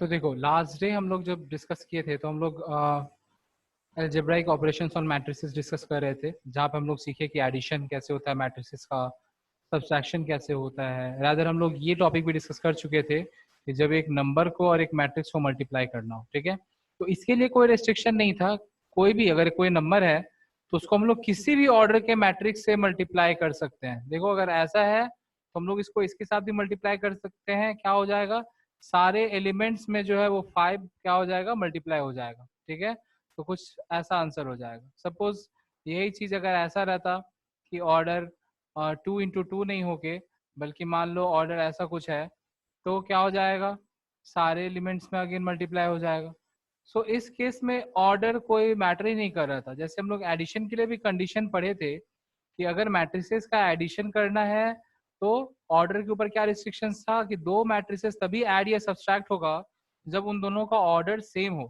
तो देखो last day हम लोग जब डिस्कस किए थे तो हम लोग algebraic operations on matrices discuss कर रहे थे, जहाँ पे हम लोग सीखे कि एडिशन कैसे होता है मैट्रिसेस का, सब्सट्रैक्शन कैसे होता है। रादर हम लोग ये टॉपिक भी डिस्कस कर चुके थे कि जब एक नंबर को और एक मैट्रिक्स को मल्टीप्लाई करना हो, ठीक है, तो इसके लिए कोई रेस्ट्रिक्शन नहीं था। कोई भी अगर कोई नंबर है तो उसको हम लोग किसी भी ऑर्डर के मैट्रिक्स से मल्टीप्लाई कर सकते हैं। देखो अगर ऐसा है तो हम लोग इसको इसके साथ भी मल्टीप्लाई कर सकते हैं। क्या हो जाएगा, सारे एलिमेंट्स में जो है वो 5 क्या हो जाएगा, मल्टीप्लाई हो जाएगा, ठीक है। तो कुछ ऐसा आंसर हो जाएगा। सपोज यही चीज अगर ऐसा रहता कि ऑर्डर 2 × 2 नहीं होके, बल्कि मान लो ऑर्डर ऐसा कुछ है, तो क्या हो जाएगा, सारे एलिमेंट्स में अगेन मल्टीप्लाई हो जाएगा। सो इस केस में ऑर्डर कोई मैटर ही नहीं कर रहा था। जैसे हम लोग एडिशन के लिए भी कंडीशन पढ़े थे कि अगर मैट्रिसेस का एडिशन करना है तो ऑर्डर के ऊपर क्या रिस्ट्रिक्शंस था कि दो मैट्रिसेस तभी ऐड या सब्सट्रैक्ट होगा जब उन दोनों का ऑर्डर सेम हो,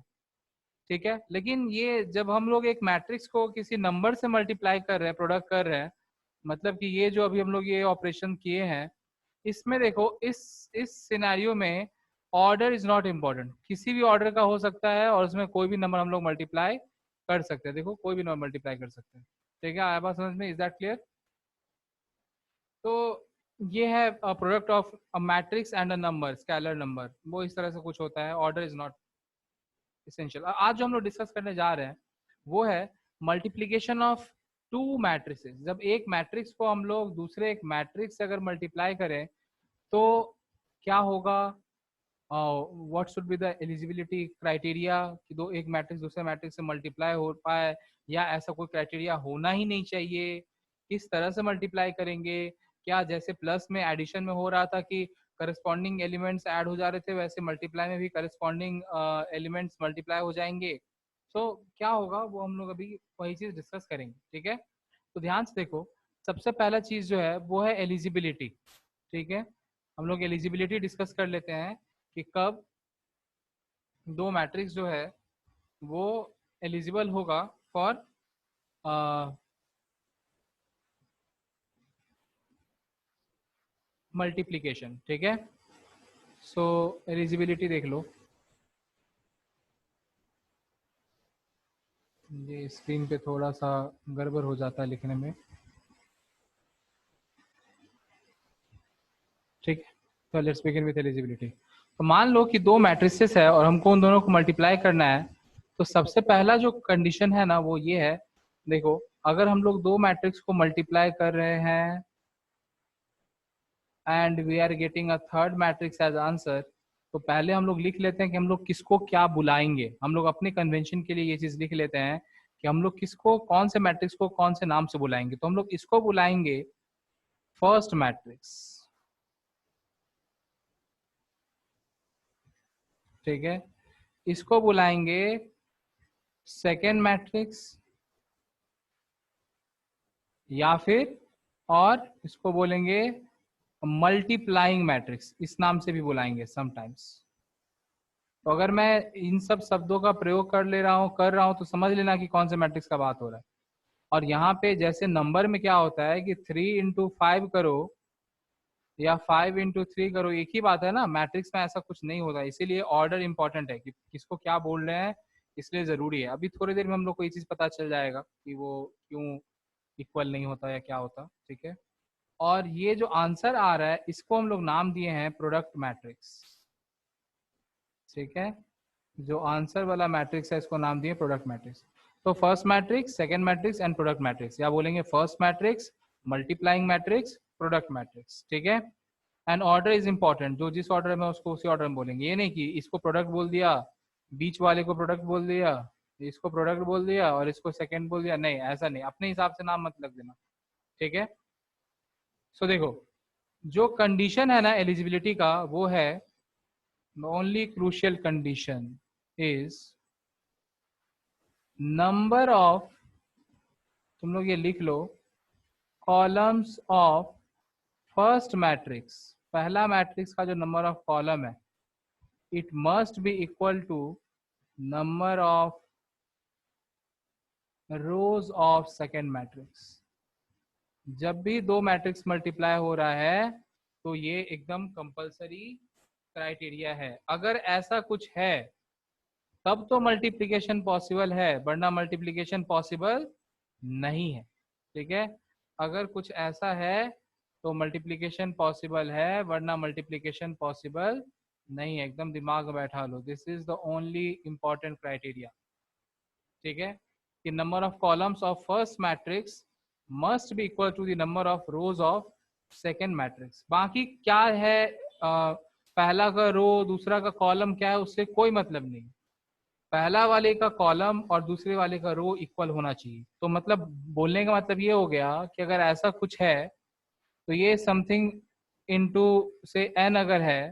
ठीक है। लेकिन ये जब हम लोग एक मैट्रिक्स को किसी नंबर से मल्टीप्लाई कर रहे हैं, प्रोडक्ट कर रहे हैं, मतलब कि ये जो अभी हम लोग ये ऑपरेशन किए हैं, इसमें देखो इस सिनेरियो में ऑर्डर इज नॉट इम्पोर्टेंट। किसी भी ऑर्डर का हो सकता है और उसमें कोई भी नंबर हम लोग मल्टीप्लाई कर सकते हैं। देखो कोई भी नंबर मल्टीप्लाई कर सकते हैं, ठीक है। आया बात समझ में? Is that clear? तो ये है product of a matrix and a number, scalar number, वो इस तरह से कुछ होता है। Order is not essential. आज जो हम लोग डिस्कस करने जा रहे हैं वो है मल्टीप्लीकेशन ऑफ टू मैट्रिसेस। जब एक मैट्रिक्स को हम लोग दूसरे एक मैट्रिक्स से अगर मल्टीप्लाई करें तो क्या होगा, what should be the eligibility criteria कि दो एक मैट्रिक्स दूसरे मैट्रिक्स से मल्टीप्लाई हो पाए, या ऐसा कोई क्राइटेरिया होना ही नहीं चाहिए। किस तरह से मल्टीप्लाई करेंगे, क्या जैसे प्लस में एडिशन में हो रहा था कि करस्पॉन्डिंग एलिमेंट्स ऐड हो जा रहे थे, वैसे मल्टीप्लाई में भी करस्पॉन्डिंग एलिमेंट्स मल्टीप्लाई हो जाएंगे। सो क्या होगा वो हम लोग अभी वही चीज डिस्कस करेंगे, ठीक है। तो ध्यान से देखो, सबसे पहला चीज जो है वो है एलिजिबिलिटी, ठीक है। हम लोग एलिजिबिलिटी डिस्कस कर लेते हैं कि कब दो मैट्रिक्स जो है वो एलिजिबल होगा फॉर मल्टीप्लीकेशन, ठीक है। सो एलिजिबिलिटी देख लो, ये स्क्रीन पे थोड़ा सा गड़बड़ हो जाता है लिखने में, ठीक है। तो लेट्स बिगिन विद एलिजिबिलिटी। तो मान लो कि दो मैट्रिसेस है और हमको उन दोनों को मल्टीप्लाई करना है। तो सबसे पहला जो कंडीशन है ना वो ये है, देखो अगर हम लोग दो मैट्रिक्स को मल्टीप्लाई कर रहे हैं and we are getting a third matrix as answer, तो पहले हम लोग लिख लेते हैं कि हम लोग किसको क्या बुलाएंगे। हम लोग अपने कन्वेंशन के लिए ये चीज लिख लेते हैं कि हम लोग किसको, कौन से मैट्रिक्स को कौन से नाम से बुलाएंगे। तो हम लोग इसको बुलाएंगे फर्स्ट मैट्रिक्स, ठीक है। इसको बुलाएंगे सेकेंड मैट्रिक्स, या फिर और इसको बोलेंगे मल्टीप्लाइंग मैट्रिक्स, इस नाम से भी बुलाएंगे समटाइम्स। तो अगर मैं इन सब शब्दों का प्रयोग कर रहा हूँ तो समझ लेना कि कौन से मैट्रिक्स का बात हो रहा है। और यहाँ पे जैसे नंबर में क्या होता है कि 3 × 5 करो या 5 × 3 करो, एक ही बात है ना। मैट्रिक्स में ऐसा कुछ नहीं होता, इसीलिए ऑर्डर इंपॉर्टेंट है कि किसको क्या बोल रहे हैं, इसलिए जरूरी है। अभी थोड़ी देर में हम लोग को ये चीज पता चल जाएगा कि वो क्यों इक्वल नहीं होता या क्या होता, ठीक है। और ये जो आंसर आ रहा है इसको हम लोग नाम दिए हैं प्रोडक्ट मैट्रिक्स, ठीक है। जो आंसर वाला मैट्रिक्स है इसको नाम दिए प्रोडक्ट मैट्रिक्स। तो first matrix, second matrix and product matrix, या बोलेंगे first matrix, multiplying matrix, product matrix, ठीक है। एंड ऑर्डर इज इंपॉर्टेंट, जो जिस ऑर्डर में उसको उसी ऑर्डर में बोलेंगे। ये नहीं कि इसको प्रोडक्ट बोल दिया, बीच वाले को प्रोडक्ट बोल दिया, इसको प्रोडक्ट बोल दिया और इसको सेकंड बोल दिया, नहीं ऐसा नहीं। अपने हिसाब से नाम मत लग देना, ठीक है। सो देखो, जो कंडीशन है ना एलिजिबिलिटी का वो है, the only crucial condition is number of, तुम लोग ये लिख लो, कॉलम्स ऑफ फर्स्ट मैट्रिक्स। पहला मैट्रिक्स का जो नंबर ऑफ कॉलम है it must be equal to number of rows of second matrix. जब भी दो मैट्रिक्स मल्टीप्लाई हो रहा है तो ये एकदम कंपलसरी क्राइटेरिया है। अगर ऐसा कुछ है तब तो मल्टीप्लिकेशन पॉसिबल है, वरना मल्टीप्लिकेशन पॉसिबल नहीं है। ठीक है, अगर कुछ ऐसा है तो मल्टीप्लिकेशन पॉसिबल है, वरना मल्टीप्लिकेशन पॉसिबल नहीं है। एकदम दिमाग में बैठा लो, this is the only important criteria. ठीक है, कि number of columns of first matrix must be equal to the number of rows of second matrix. बाकी क्या है, पहला का रो दूसरा का कॉलम क्या है, उससे कोई मतलब नहीं। पहला वाले का कॉलम और दूसरे वाले का रो इक्वल होना चाहिए। तो मतलब बोलने का मतलब ये हो गया कि अगर ऐसा कुछ है तो ये समथिंग इनटू से n अगर है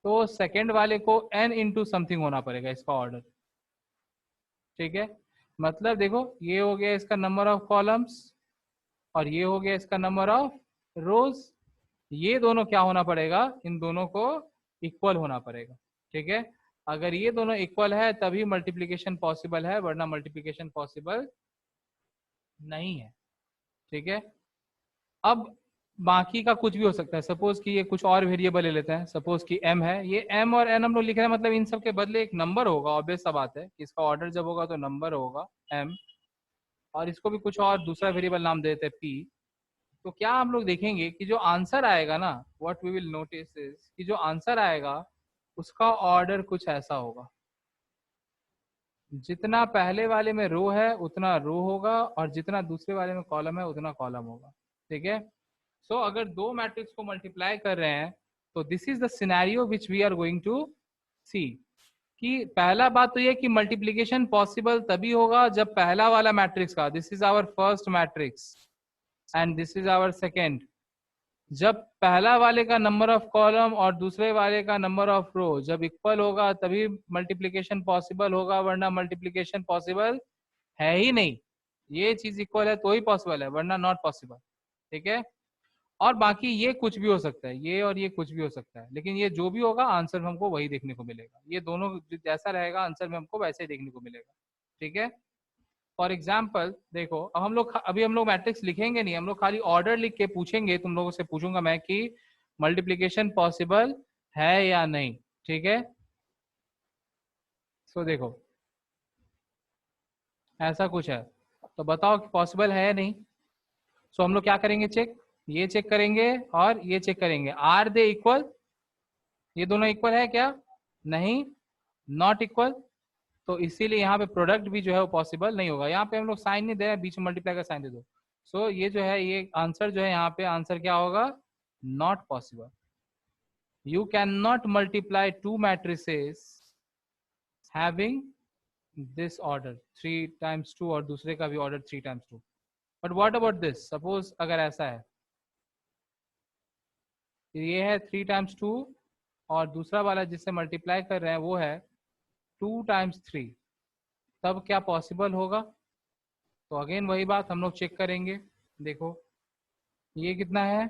तो सेकंड वाले को n इंटू समथिंग होना पड़ेगा इसका ऑर्डर। ठीक है, मतलब देखो ये हो गया इसका नंबर ऑफ कॉलम्स और ये हो गया इसका नंबर ऑफ रोज। ये दोनों क्या होना पड़ेगा, इन दोनों को इक्वल होना पड़ेगा। ठीक है, अगर ये दोनों इक्वल है तभी मल्टीप्लिकेशन पॉसिबल है, वरना मल्टीप्लिकेशन पॉसिबल नहीं है। ठीक है, अब बाकी का कुछ भी हो सकता है। सपोज कि ये कुछ और वेरिएबल ले लेते हैं, सपोज कि m है, ये m और n हम लोग लिख रहे हैं, मतलब इन सब के बदले एक नंबर होगा। ऑब्वियस सा बात है कि इसका ऑर्डर जब होगा तो नंबर होगा m, और इसको भी कुछ और दूसरा वेरिएबल नाम दे देते हैं p। तो क्या हम लोग देखेंगे कि जो आंसर आएगा ना, what we will notice is कि जो आंसर आएगा उसका ऑर्डर कुछ ऐसा होगा, जितना पहले वाले में रो है उतना रो होगा और जितना दूसरे वाले में कॉलम है उतना कॉलम होगा। ठीक है, सो अगर दो मैट्रिक्स को मल्टीप्लाई कर रहे हैं तो this is the scenario which we are going to see. कि पहला बात तो ये कि मल्टीप्लिकेशन पॉसिबल तभी होगा जब पहला वाला मैट्रिक्स का, this is our first matrix and this is our second, जब पहला वाले का नंबर ऑफ कॉलम और दूसरे वाले का नंबर ऑफ रो जब इक्वल होगा तभी मल्टीप्लिकेशन पॉसिबल होगा, वरना मल्टीप्लिकेशन पॉसिबल है ही नहीं। ये चीज इक्वल है तो ही पॉसिबल है, वरना नॉट पॉसिबल। ठीक है, और बाकी ये कुछ भी हो सकता है, ये और ये कुछ भी हो सकता है, लेकिन ये जो भी होगा आंसर में हमको वही देखने को मिलेगा। ये दोनों जैसा रहेगा आंसर में हमको वैसे ही देखने को मिलेगा। ठीक है, फॉर एग्जाम्पल देखो, अब हम लोग अभी हम लोग मैट्रिक्स लिखेंगे नहीं, हम लोग खाली ऑर्डर लिख के पूछेंगे, तुम लोगों से पूछूंगा मैं कि मल्टीप्लीकेशन पॉसिबल है या नहीं। ठीक है, सो देखो ऐसा कुछ है तो बताओ कि पॉसिबल है या नहीं। सो हम लोग क्या करेंगे, चेक, ये चेक करेंगे और ये चेक करेंगे, आर दे इक्वल, ये दोनों इक्वल है क्या, नहीं, नॉट इक्वल, तो इसीलिए यहाँ पे प्रोडक्ट भी जो है वो पॉसिबल नहीं होगा। यहाँ पे हम लोग साइन नहीं दे रहे, बीच में मल्टीप्लाई का साइन दे दो। सो ये जो है ये आंसर जो है यहाँ पे आंसर क्या होगा, not possible. You can not multiply two matrices having this order 3 times 2 और दूसरे का भी order 3 times 2। But what about this, suppose अगर ऐसा है, ये है 3 times 2 और दूसरा वाला जिससे मल्टीप्लाई कर रहे हैं वो है 2 times 3, तब क्या पॉसिबल होगा। तो अगेन वही बात हम लोग चेक करेंगे। देखो ये कितना है,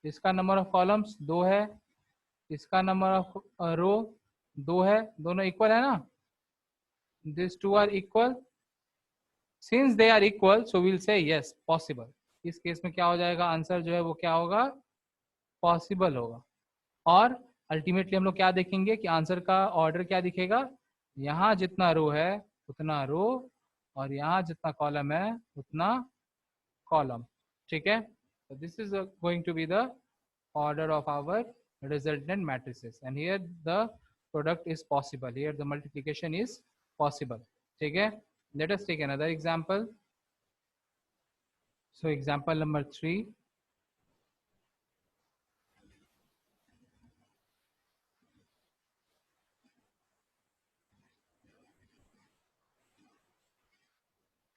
इसका नंबर ऑफ कॉलम्स 2 है, इसका नंबर ऑफ रो 2 है, दोनों इक्वल है ना, this two are equal, since they are equal so will say yes possible. इस केस में क्या हो जाएगा, आंसर जो है वो क्या होगा, पॉसिबल होगा। और अल्टीमेटली हम लोग क्या देखेंगे कि आंसर का ऑर्डर क्या दिखेगा, यहाँ जितना रो है उतना रो और यहाँ जितना कॉलम है उतना कॉलम। ठीक है, so this is going to be the order of our resultant matrices and here the product is possible, here the multiplication is possible. ठीक है, let us take another example. So example number 3,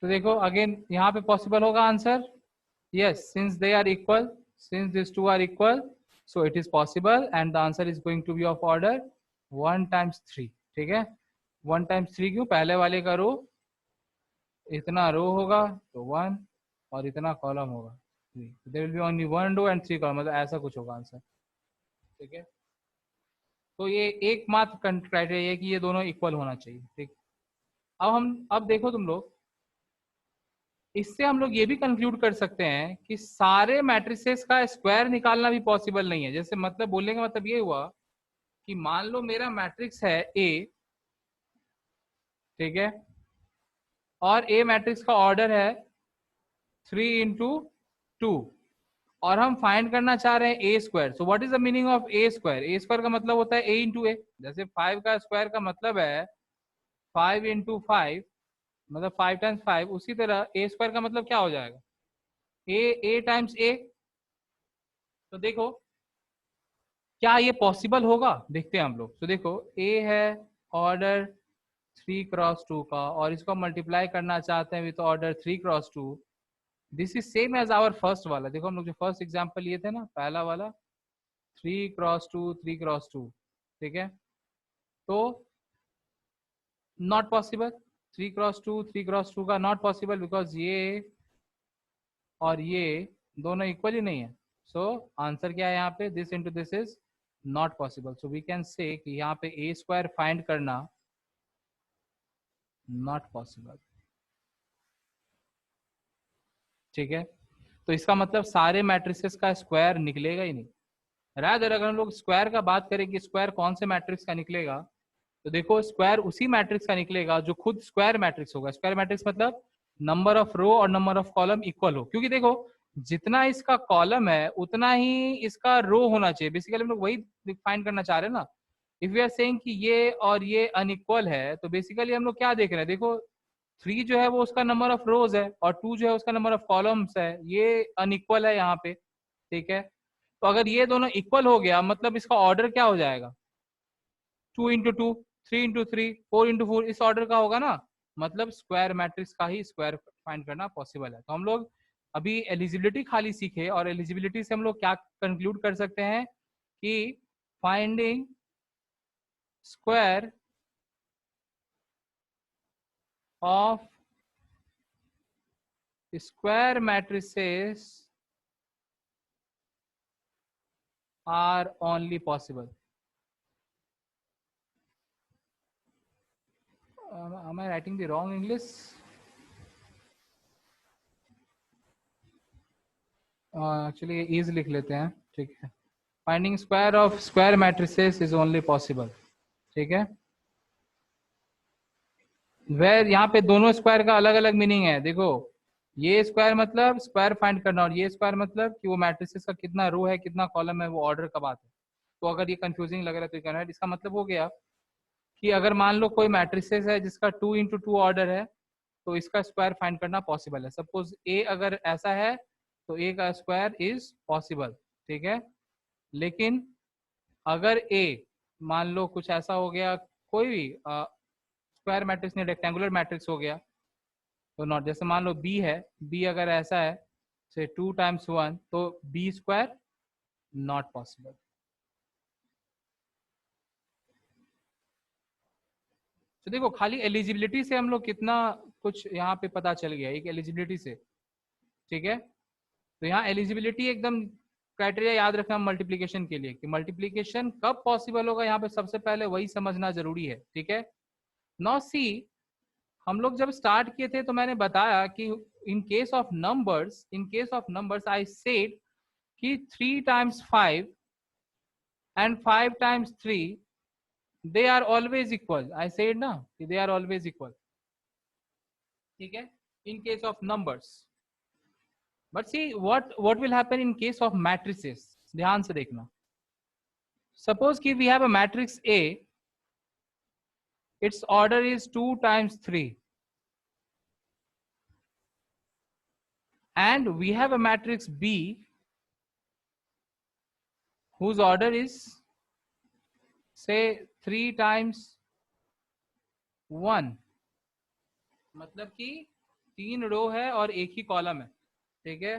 तो देखो again यहाँ पे possible होगा answer, yes since they are equal, since these two are equal so it is possible and the answer is going to be of order 1 times 3। ठीक है, 1 times 3 क्यों, पहले वाले का रो इतना रो होगा तो 1 और इतना कॉलम होगा 3, there will be only 1 row and 3 column, मतलब ऐसा कुछ होगा आंसर। ठीक है, तो ये एकमात्र क्राइटेरिया है कि ये दोनों इक्वल होना चाहिए। ठीक, अब देखो तुम लोग इससे हम लोग ये भी कंक्लूड कर सकते हैं कि सारे मैट्रिसेस का स्क्वायर निकालना भी पॉसिबल नहीं है। जैसे मतलब बोलने का मतलब ये हुआ कि मान लो मेरा मैट्रिक्स है ए, ठीक है, और ए मैट्रिक्स का ऑर्डर है 3 × 2, और हम फाइंड करना चाह रहे हैं A square. So what is the meaning of A square? A square का मतलब होता है ए इंटू ए। जैसे 5 का स्क्वायर का मतलब है 5 × 5, मतलब 5 × 5। उसी तरह ए स्क्वायर का मतलब क्या हो जाएगा? ए टाइम्स ए। तो देखो क्या ये पॉसिबल होगा, देखते हैं हम लोग। तो देखो ए है ऑर्डर 3 × 2 का, और इसको मल्टीप्लाई करना चाहते हैं with order 3 × 2। This is same as our first वाला। देखो हम लोग जो फर्स्ट एग्जाम्पल लिए थे ना, पहला वाला 3 × 2 3 × 2, ठीक है। तो नॉट पॉसिबल, 3 × 2 3 × 2 का नॉट पॉसिबल, बिकॉज ये और ये दोनों इक्वल ही नहीं है। सो आंसर क्या है यहाँ पे? This into this is not possible. So we can say कि यहाँ पे ए स्क्वायर फाइंड करना नॉट पॉसिबल, ठीक है। तो इसका मतलब सारे मैट्रिसेस का स्क्वायर निकलेगा ही नहीं। रादर अगर हम लोग स्क्वायर का बात करें कि स्क्वायर कौन से मैट्रिक्स का निकलेगा, तो देखो स्क्वायर उसी मैट्रिक्स का निकलेगा जो खुद स्क्वायर मैट्रिक्स होगा। स्क्वायर मैट्रिक्स मतलब नंबर ऑफ रो और नंबर ऑफ कॉलम इक्वल हो, क्योंकि देखो जितना इसका कॉलम है उतना ही इसका रो होना चाहिए। बेसिकली हम लोग वही फाइंड करना चाह रहे हैं ना। इफ वी आर सेइंग कि ये और ये अनइक्वल है, तो बेसिकली हम लोग क्या देख रहे हैं? देखो 3 जो है वो उसका नंबर ऑफ रोज है, और 2 जो है उसका नंबर ऑफ कॉलम्स है। ये अनइक्वल है यहाँ पे, ठीक है। तो अगर ये दोनों इक्वल हो गया, मतलब इसका ऑर्डर क्या हो जाएगा? 2 × 2 3 × 3 4 × 4 इस ऑर्डर का होगा ना। मतलब स्क्वायर मैट्रिक्स का ही स्क्वायर फाइंड करना पॉसिबल है। तो हम लोग अभी एलिजिबिलिटी खाली सीखे, और एलिजिबिलिटी से हम लोग क्या कंक्लूड कर सकते हैं कि finding square of square matrices are only possible. Am I writing the wrong English? Actually is लिख लेते हैं, ठीक है। Finding square of square matrices is only possible, ठीक है। वेर यहाँ पे दोनों स्क्वायर का अलग अलग मीनिंग है। देखो ये स्क्वायर मतलब स्क्वायर फाइंड करना, और ये स्क्वायर मतलब कि वो मैट्रिसेस का कितना रो है कितना कॉलम है, वो ऑर्डर का बात है। तो अगर ये कंफ्यूजिंग लग रहा है तो कहना है, इसका मतलब हो गया कि अगर मान लो कोई मैट्रिसेस है जिसका 2 × 2 ऑर्डर है, तो इसका स्क्वायर फाइंड करना पॉसिबल है। सपोज ए अगर ऐसा है तो ए का स्क्वायर इज पॉसिबल, ठीक है। लेकिन अगर ए मान लो कुछ ऐसा हो गया, कोई भी स्क्वायर मैट्रिक्स नहीं रेक्टेंगुलर मैट्रिक्स हो गया, तो नॉट। जैसे मान लो बी है, बी अगर ऐसा है से 2 × 1, तो बी स्क्वायर नॉट पॉसिबल। तो देखो खाली एलिजिबिलिटी से हम लोग कितना कुछ यहाँ पे पता चल गया, एक एलिजिबिलिटी से, ठीक है। तो यहाँ एलिजिबिलिटी एकदम क्राइटेरिया याद रखना मल्टीप्लीकेशन के लिए, कि मल्टीप्लीकेशन कब पॉसिबल होगा, यहाँ पे सबसे पहले वही समझना जरूरी है, ठीक है। नाउ सी, हम लोग जब स्टार्ट किए थे तो मैंने बताया कि in case of numbers I said कि 3 × 5 and 5 × 3 they are always equal. I said ना कि they are always equal, ठीक है, in case of numbers. But see what will happen in case of matrices? ध्यान से देखना। Suppose कि we have a matrix A, its order is 2 × 3, and we have a matrix B whose order is say 3 × 1, मतलब कि 3 रो है और एक ही column है, ठीक है।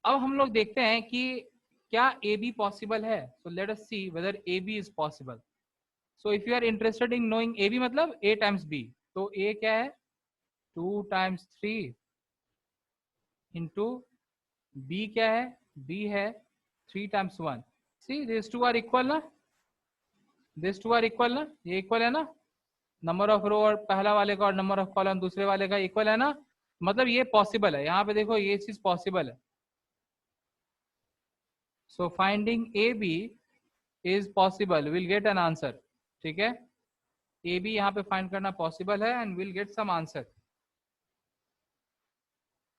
अब हम लोग देखते हैं कि क्या ए बी पॉसिबल है। So let us see whether A B is possible. So if you are interested in knowing A B मतलब ए टाइम्स बी, तो ए क्या है 2 × 3 इंटू बी क्या है, बी है 3 × 1। See this two are equal ना, this two are equal ना, ये इक्वल है ना। नंबर ऑफ रो और पहला वाले का और नंबर ऑफ कॉलम दूसरे वाले का इक्वल है ना। मतलब ये पॉसिबल है, यहाँ पे देखो ये चीज पॉसिबल है। So finding A B is possible, will get an answer. ठीक है, ए बी यहाँ पे फाइंड करना पॉसिबल है and will get some answer.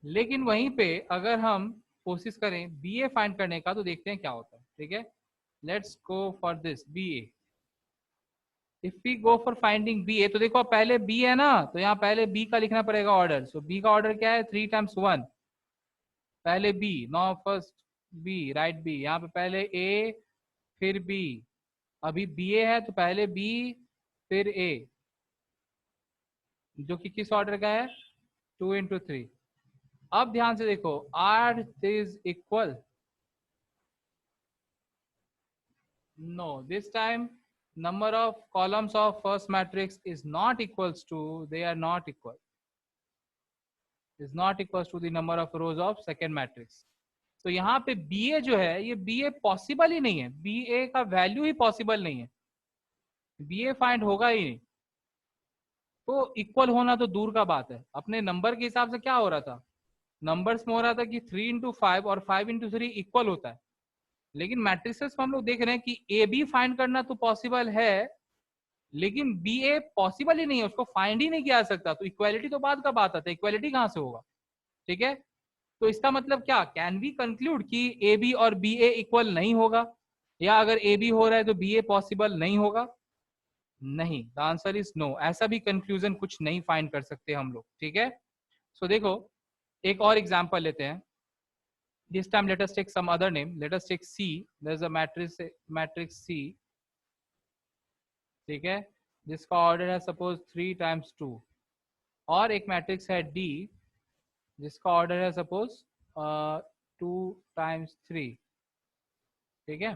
लेकिन वहीं पे अगर हम कोशिश करें बी ए फाइंड करने का तो देखते हैं क्या होता है। ठीक है, let's go for this B A. If we go for finding B A, तो देखो पहले बी है ना, तो यहाँ पहले बी का लिखना पड़ेगा ऑर्डर। सो बी का ऑर्डर क्या है, 3 टाइम्स 1, पहले B, no first B, right B, यहाँ पे पहले ए फिर बी, अभी बी ए है तो पहले बी फिर ए, जो कि किस ऑर्डर का है, 2 into 3। अब ध्यान से देखो, are is equal, no, this time number of columns of first matrix is not equals to, they are not equal, is not equals to the number of rows of second matrix। तो यहाँ पे B ए जो है, ये B a possible ही नहीं है, B ए का value ही possible नहीं है, बी ए फाइंड होगा ही नहीं। तो इक्वल होना तो दूर का बात है, अपने नंबर के हिसाब से क्या हो रहा था, नंबर्स में हो रहा था कि 3 into 5 और 5 into 3 इक्वल होता है। लेकिन मैट्रिसेस में हम लोग देख रहे हैं कि ए बी फाइंड करना तो पॉसिबल है, लेकिन बी ए पॉसिबल ही नहीं है, उसको फाइंड ही नहीं किया जा सकता। तो इक्वालिटी तो बाद का बात आता है, इक्वालिटी कहां से होगा। ठीक है, तो इसका मतलब क्या, कैन वी कंक्लूड कि ए बी और बी ए इक्वल नहीं होगा, या अगर ए बी हो रहा है तो बी ए पॉसिबल नहीं होगा। नहीं, द आंसर इज नो, ऐसा भी कंक्लूजन कुछ नहीं फाइंड कर सकते हम लोग। ठीक है, सो देखो एक और एग्जांपल लेते हैं। This time let us take some other name, let us take C, there's a matrix C। ठीक है, जिसका ऑर्डर है सपोज 3 times 2, और एक मैट्रिक्स है D जिसका ऑर्डर है सपोज 2 times 3। ठीक है,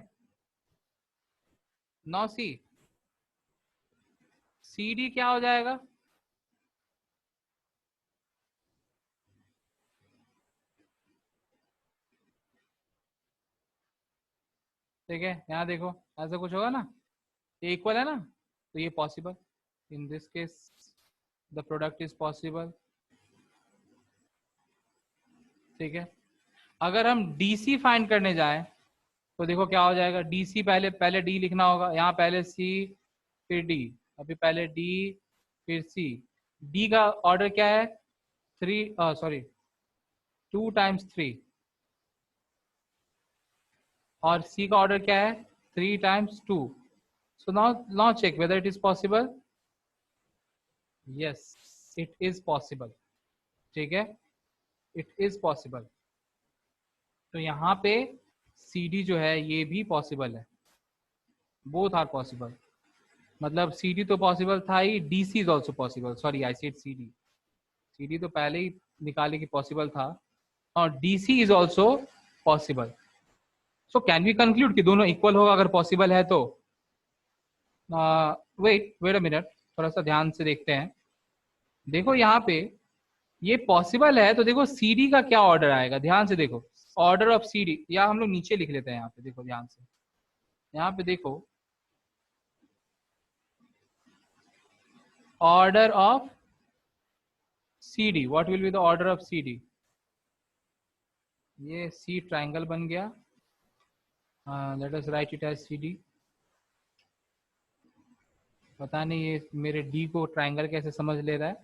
नाउ सी सी डी क्या हो जाएगा, ठीक है, यहाँ देखो ऐसा कुछ होगा ना, ये इक्वल है ना, तो ये possible, in this case the product is possible. ठीक है, अगर हम DC फाइंड करने जाएं तो देखो क्या हो जाएगा, DC पहले पहले D लिखना होगा, यहाँ पहले C फिर D, अभी पहले D फिर C। D का ऑर्डर क्या है, 2 times 3, और C का ऑर्डर क्या है, 3 times 2। So now check whether it is possible. Yes, it is possible. ठीक है, इट इज पॉसिबल। तो यहाँ पे CD जो है ये भी पॉसिबल है, बोथ आर पॉसिबल। मतलब CD तो पॉसिबल था ही, DC is also possible, sorry I said CD तो पहले ही निकाले कि पॉसिबल था, और DC is also possible. So can we conclude कि दोनों इक्वल होगा अगर पॉसिबल है तो। वेट अ मिनट, थोड़ा सा ध्यान से देखते हैं। देखो यहाँ पे ये पॉसिबल है, तो देखो CD का क्या ऑर्डर आएगा, ध्यान से देखो, ऑर्डर ऑफ CD, या हम लोग नीचे लिख लेते हैं यहाँ पे, देखो ध्यान से, यहाँ पे देखो order of CD, what will be the order of CD। ये C ट्राइंगल बन गया, let us write it as CD। पता नहीं ये मेरे D को ट्राइंगल कैसे समझ ले रहा है।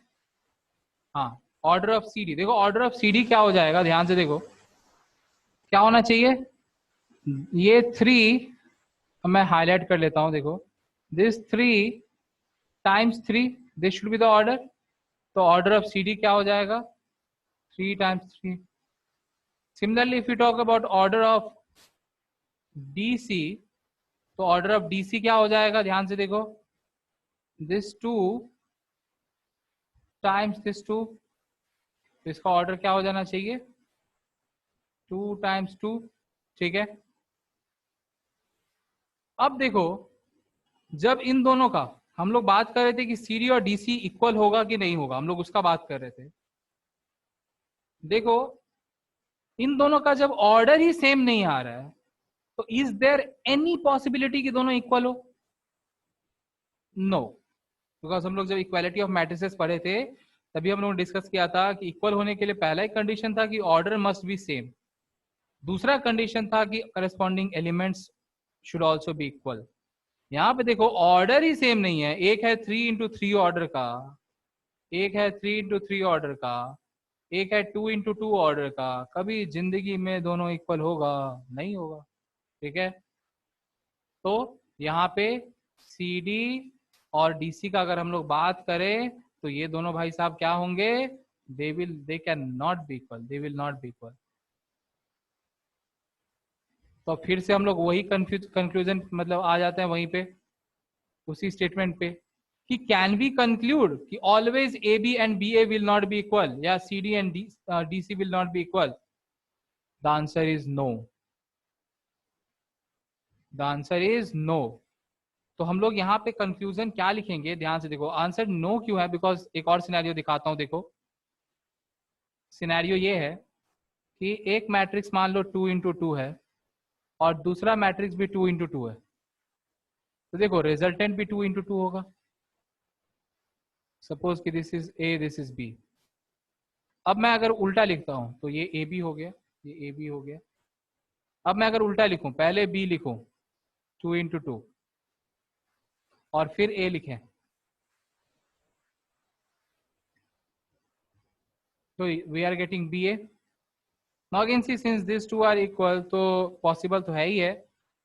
हाँ, ऑर्डर ऑफ CD, देखो ऑर्डर ऑफ CD क्या हो जाएगा, ध्यान से देखो क्या होना चाहिए, ये 3, मैं हाईलाइट कर लेता हूं, देखो this 3 times 3, this should be the order. तो ऑर्डर ऑफ CD क्या हो जाएगा, 3 times 3। Similarly if you talk about order of DC, तो ऑर्डर ऑफ DC क्या हो जाएगा, ध्यान से देखो, दिस 2 times दिस 2, तो इसका ऑर्डर क्या हो जाना चाहिए, 2 times 2। ठीक है, अब देखो जब इन दोनों का हम लोग बात कर रहे थे कि CD और DC इक्वल होगा कि नहीं होगा, हम लोग उसका बात कर रहे थे। देखो इन दोनों का जब ऑर्डर ही सेम नहीं आ रहा है, तो इज देयर एनी पॉसिबिलिटी कि दोनों इक्वल हो, नो, बिकॉज हम लोग जब इक्वालिटी ऑफ मैट्रिसेस पढ़े थे तभी हम लोगों ने डिस्कस किया था कि इक्वल होने के लिए पहला एक कंडीशन था कि ऑर्डर मस्ट बी सेम, दूसरा कंडीशन था कि corresponding elements should also be equal. यहाँ पे देखो ऑर्डर ही सेम नहीं है, एक है 3x3 ऑर्डर का, एक है 3x3 ऑर्डर का, एक है 2x2 ऑर्डर का। कभी जिंदगी में दोनों इक्वल होगा? नहीं होगा। ठीक है, तो यहाँ पे सी डी और डीसी का अगर हम लोग बात करें तो ये दोनों भाई साहब क्या होंगे? दे can not be equal, they will not be equal. तो फिर से हम लोग वही कंक्लूजन मतलब आ जाते हैं वहीं पे, उसी स्टेटमेंट पे कि कैन वी कंक्लूड कि always A B and B A will not be equal या C D and D C will not be equal? The answer is no, the answer is no. तो हम लोग यहाँ पे conclusion क्या लिखेंगे? ध्यान से देखो, आंसर नो क्यों है? बिकॉज एक और सिनेरियो दिखाता हूं, देखो सिनेरियो ये है कि एक मैट्रिक्स मान लो 2x2 है और दूसरा मैट्रिक्स भी 2x2 है, तो देखो रिजल्टेंट भी 2x2 होगा। सपोज कि this is A, this is B. अब मैं अगर उल्टा लिखता हूं तो ये ए बी हो गया, ये ए बी हो गया। अब मैं अगर उल्टा लिखूं, पहले बी लिखूं 2x2 और फिर ए लिखें, तो we are getting B A. Now again see since this two are equal, तो पॉसिबल तो है ही है,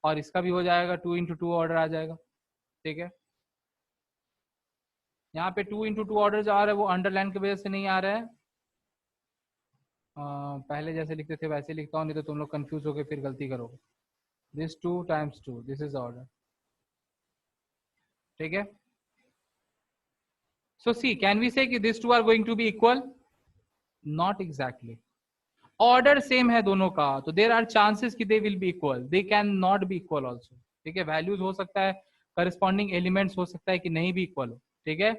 और इसका भी हो जाएगा 2x2 ऑर्डर आ जाएगा। ठीक है, यहाँ पे 2x2 ऑर्डर जो आ रहा है वो अंडरलाइन की वजह से नहीं आ रहा है। पहले जैसे लिखते थे वैसे लिखता हूँ, नहीं तो तुम लोग कंफ्यूज होकर फिर गलती करोगे। This 2 times 2, this is order. ठीक है, so see can we say कि this two are going to be equal? Not exactly. Order same है दोनों का, तो देर आर चांसेस कि they will be equal, they can not be equal also. ठीक है, वैल्यूज हो सकता है, करस्पॉन्डिंग एलिमेंट्स हो सकता है कि नहीं भी इक्वल हो। ठीक है,